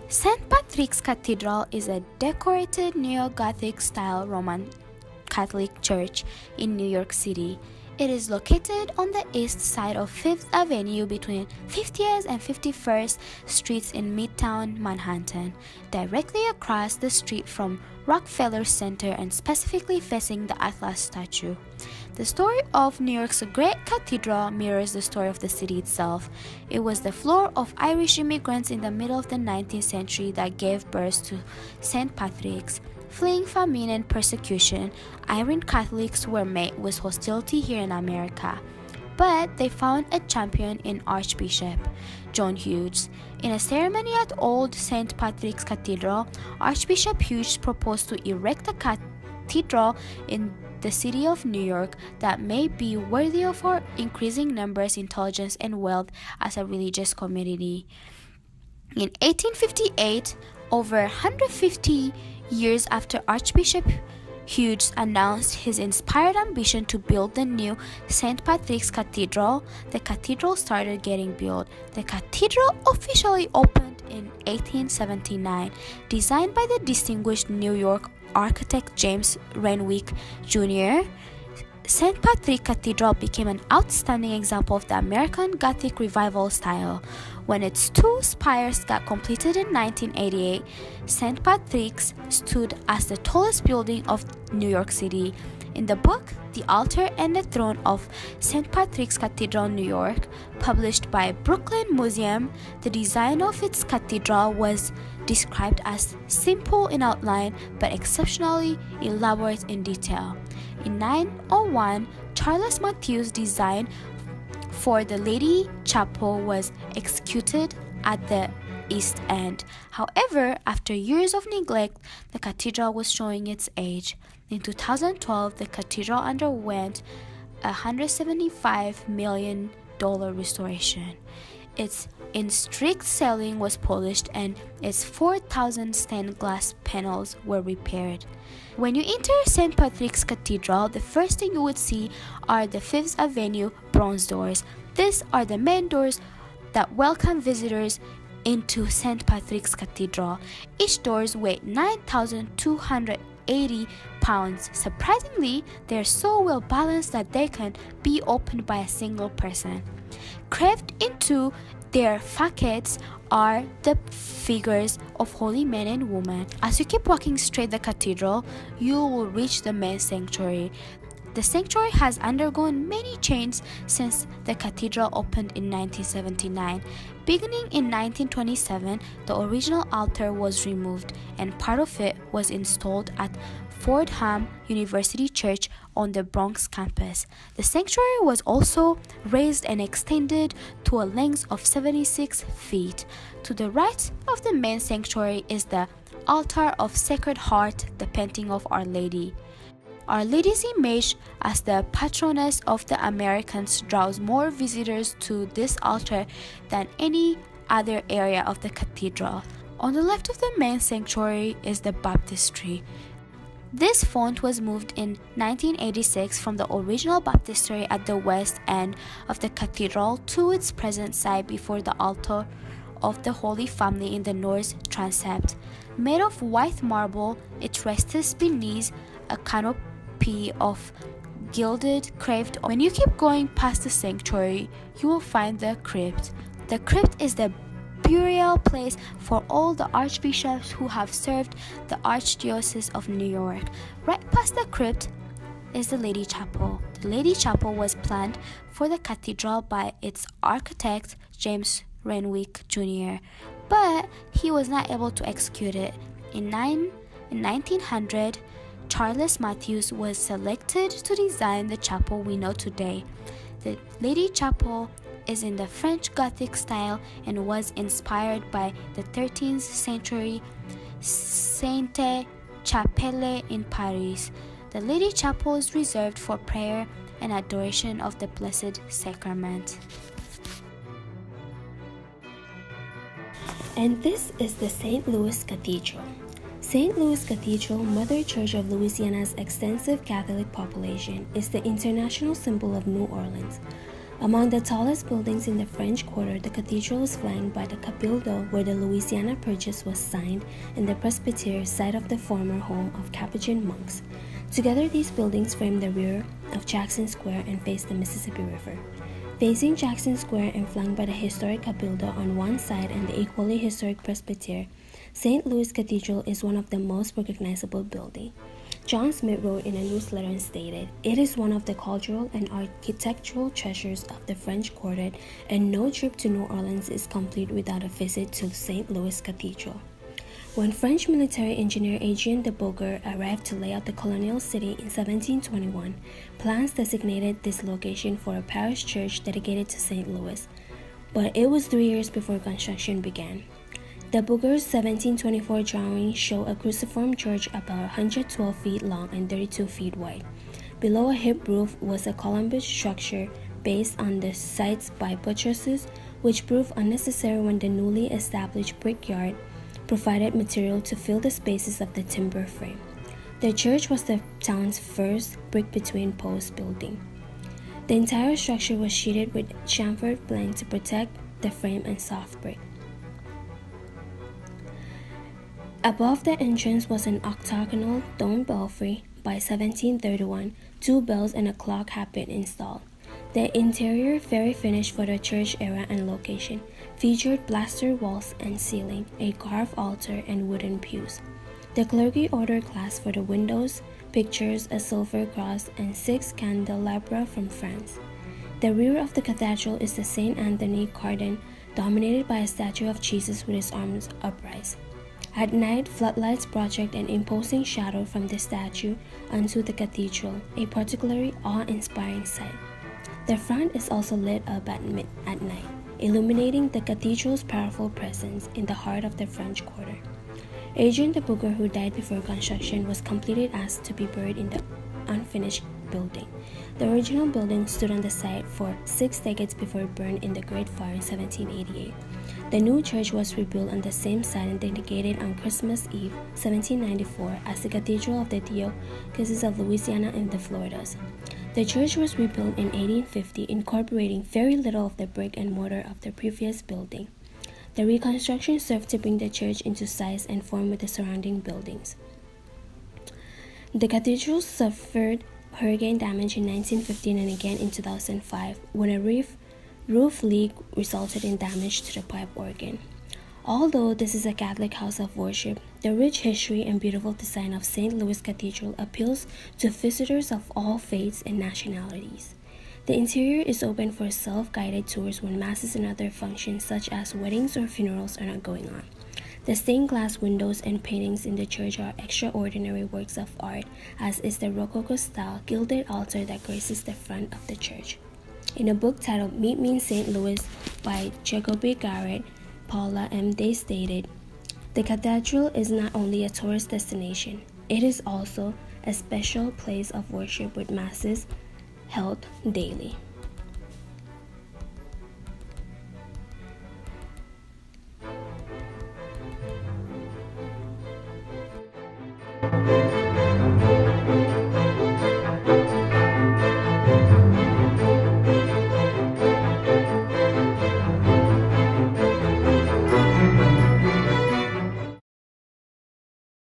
St. Patrick's Cathedral is a decorated neo-Gothic style Roman Catholic church in New York City. It is located on the east side of 5th Avenue between 50th and 51st Streets in Midtown Manhattan, directly across the street from Rockefeller Center and specifically facing the Atlas statue. The story of New York's great cathedral mirrors the story of the city itself. It was the floor of Irish immigrants in the middle of the 19th century that gave birth to St. Patrick's. Fleeing famine and persecution, Irish Catholics were met with hostility here in America. But they found a champion in Archbishop John Hughes. In a ceremony at Old St. Patrick's Cathedral, Archbishop Hughes proposed to erect a cathedral in the city of New York that may be worthy of our increasing numbers, intelligence, and wealth as a religious community. In 1858, over 150 years after Archbishop Hughes announced his inspired ambition to build the new St. Patrick's Cathedral, the cathedral started getting built. The cathedral officially opened in 1879, designed by the distinguished New York architect James Renwick Jr. St. Patrick Cathedral became an outstanding example of the American Gothic Revival style. When its two spires got completed in 1988, St. Patrick's stood as the tallest building of New York City. In the book, The Altar and the Throne of St. Patrick's Cathedral, New York, published by Brooklyn Museum, the design of its cathedral was described as simple in outline but exceptionally elaborate in detail. In 901, Charles Matthew's design for the Lady Chapel was executed at the east end. However, after years of neglect, the cathedral was showing its age. In 2012, the cathedral underwent a $175 million restoration. Its strict ceiling was polished and its 4,000 stained glass panels were repaired. When you enter St. Patrick's Cathedral, the first thing you would see are the 5th Avenue bronze doors. These are the main doors that welcome visitors into St. Patrick's Cathedral. Each doors weigh 9,280 pounds. Surprisingly, they are so well balanced that they can be opened by a single person. Carved into their facades are the figures of holy men and women. As you keep walking straight the cathedral, you will reach the main sanctuary. The sanctuary has undergone many changes since the cathedral opened in 1979. Beginning in 1927, the original altar was removed and part of it was installed at Fordham University Church on the Bronx campus. The sanctuary was also raised and extended to a length of 76 feet. To the right of the main sanctuary is the Altar of Sacred Heart, the painting of Our Lady. Our Lady's image as the patroness of the Americans draws more visitors to this altar than any other area of the cathedral. On the left of the main sanctuary is the baptistry. This font was moved in 1986 from the original baptistry at the west end of the cathedral to its present site before the altar of the Holy Family in the north transept. Made of white marble, it rests beneath a canopy of gilded crypt. When you keep going past the sanctuary, you will find the crypt. The crypt is the burial place for all the archbishops who have served the Archdiocese of New York. Right past the crypt is the Lady Chapel. The Lady Chapel was planned for the cathedral by its architect James Renwick Jr., but he was not able to execute it. In 1900, Charles Matthews was selected to design the chapel we know today. The Lady Chapel is in the French Gothic style and was inspired by the 13th century Sainte Chapelle in Paris. The Lady Chapel is reserved for prayer and adoration of the Blessed Sacrament. And this is the St. Louis Cathedral. St. Louis Cathedral, Mother Church of Louisiana's extensive Catholic population, is the international symbol of New Orleans. Among the tallest buildings in the French Quarter, the cathedral is flanked by the Cabildo, where the Louisiana Purchase was signed, and the Presbytery, site of the former home of Capuchin monks. Together, these buildings frame the rear of Jackson Square and face the Mississippi River. Facing Jackson Square and flanked by the historic Cabildo on one side and the equally historic Presbytery, St. Louis Cathedral is one of the most recognizable buildings. John Smith wrote in a newsletter and stated, "It is one of the cultural and architectural treasures of the French Quarter, and no trip to New Orleans is complete without a visit to St. Louis Cathedral." When French military engineer Adrien de Bouguer arrived to lay out the colonial city in 1721, plans designated this location for a parish church dedicated to St. Louis, but it was 3 years before construction began. De Bouguer's 1724 drawings show a cruciform church about 112 feet long and 32 feet wide. Below a hip roof was a columbus structure based on the sites by buttresses, which proved unnecessary when the newly established brickyard provided material to fill the spaces of the timber frame. The church was the town's first brick-between-post building. The entire structure was sheeted with chamfered plank to protect the frame and soft brick. Above the entrance was an octagonal dome belfry. By 1731, 2 bells and a clock had been installed. The interior, very finished for the church era and location, featured plastered walls and ceiling, a carved altar, and wooden pews. The clergy ordered glass for the windows, pictures, a silver cross, and 6 candelabra from France. The rear of the cathedral is the St. Anthony Garden, dominated by a statue of Jesus with his arms upraised. At night, floodlights project an imposing shadow from the statue onto the cathedral, a particularly awe-inspiring sight. The front is also lit up at night, illuminating the cathedral's powerful presence in the heart of the French Quarter. Adrien de Bouguer, who died before construction was completed, asked to be buried in the unfinished building. The original building stood on the site for 6 decades before it burned in the Great Fire in 1788. The new church was rebuilt on the same site and dedicated on Christmas Eve, 1794, as the Cathedral of the Diocese of Louisiana and the Floridas. The church was rebuilt in 1850, incorporating very little of the brick and mortar of the previous building. The reconstruction served to bring the church into size and form with the surrounding buildings. The cathedral suffered hurricane damage in 1915 and again in 2005, when a roof leak resulted in damage to the pipe organ. Although this is a Catholic house of worship, the rich history and beautiful design of St. Louis Cathedral appeals to visitors of all faiths and nationalities. The interior is open for self-guided tours when masses and other functions such as weddings or funerals are not going on. The stained glass windows and paintings in the church are extraordinary works of art, as is the Rococo-style gilded altar that graces the front of the church. In a book titled Meet Me in St. Louis by Jacoby Garrett, Paula M. Day stated, "The cathedral is not only a tourist destination, it is also a special place of worship with masses held daily."